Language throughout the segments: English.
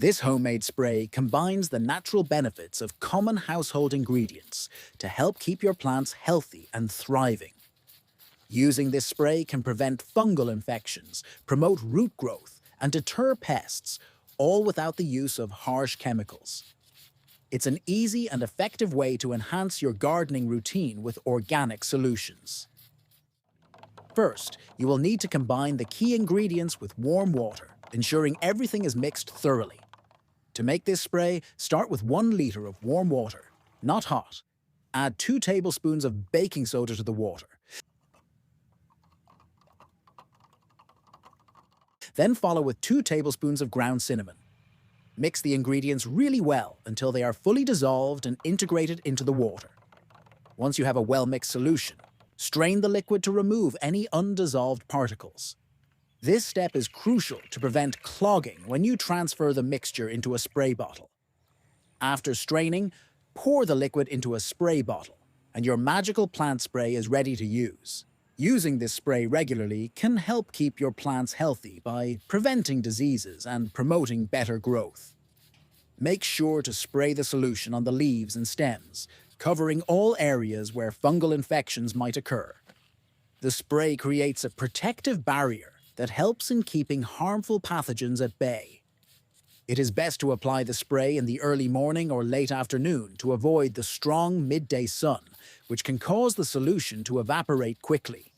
This homemade spray combines the natural benefits of common household ingredients to help keep your plants healthy and thriving. Using this spray can prevent fungal infections, promote root growth, and deter pests, all without the use of harsh chemicals. It's an easy and effective way to enhance your gardening routine with organic solutions. First, you will need to combine the key ingredients with warm water, ensuring everything is mixed thoroughly. To make this spray, start with 1 liter of warm water, not hot. Add 2 tablespoons of baking soda to the water. Then follow with 2 tablespoons of ground cinnamon. Mix the ingredients really well until they are fully dissolved and integrated into the water. Once you have a well-mixed solution, strain the liquid to remove any undissolved particles. This step is crucial to prevent clogging when you transfer the mixture into a spray bottle. After straining, pour the liquid into a spray bottle, and your magical plant spray is ready to use. Using this spray regularly can help keep your plants healthy by preventing diseases and promoting better growth. Make sure to spray the solution on the leaves and stems, covering all areas where fungal infections might occur. The spray creates a protective barrier that helps in keeping harmful pathogens at bay. It is best to apply the spray in the early morning or late afternoon to avoid the strong midday sun, which can cause the solution to evaporate quickly.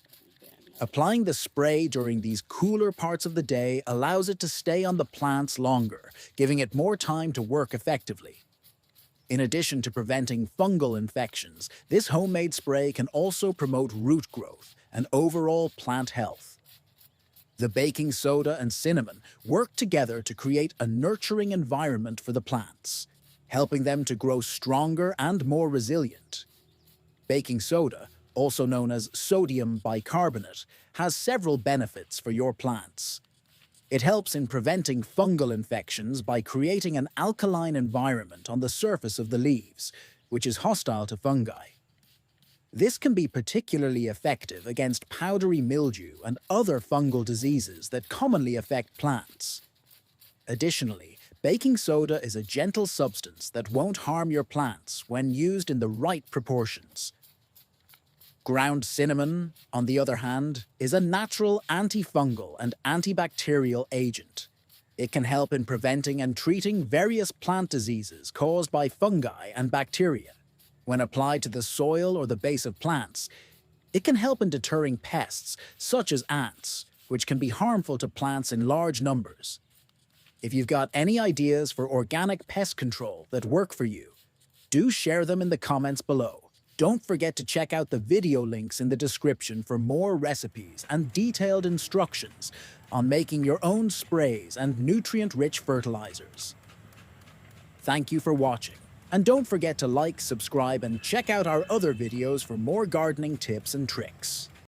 Applying the spray during these cooler parts of the day allows it to stay on the plants longer, giving it more time to work effectively. In addition to preventing fungal infections, this homemade spray can also promote root growth and overall plant health. The baking soda and cinnamon work together to create a nurturing environment for the plants, helping them to grow stronger and more resilient. Baking soda, also known as sodium bicarbonate, has several benefits for your plants. It helps in preventing fungal infections by creating an alkaline environment on the surface of the leaves, which is hostile to fungi. This can be particularly effective against powdery mildew and other fungal diseases that commonly affect plants. Additionally, baking soda is a gentle substance that won't harm your plants when used in the right proportions. Ground cinnamon, on the other hand, is a natural antifungal and antibacterial agent. It can help in preventing and treating various plant diseases caused by fungi and bacteria. When applied to the soil or the base of plants, it can help in deterring pests, such as ants, which can be harmful to plants in large numbers. If you've got any ideas for organic pest control that work for you, do share them in the comments below. Don't forget to check out the video links in the description for more recipes and detailed instructions on making your own sprays and nutrient-rich fertilizers. Thank you for watching. And don't forget to like, subscribe, and check out our other videos for more gardening tips and tricks.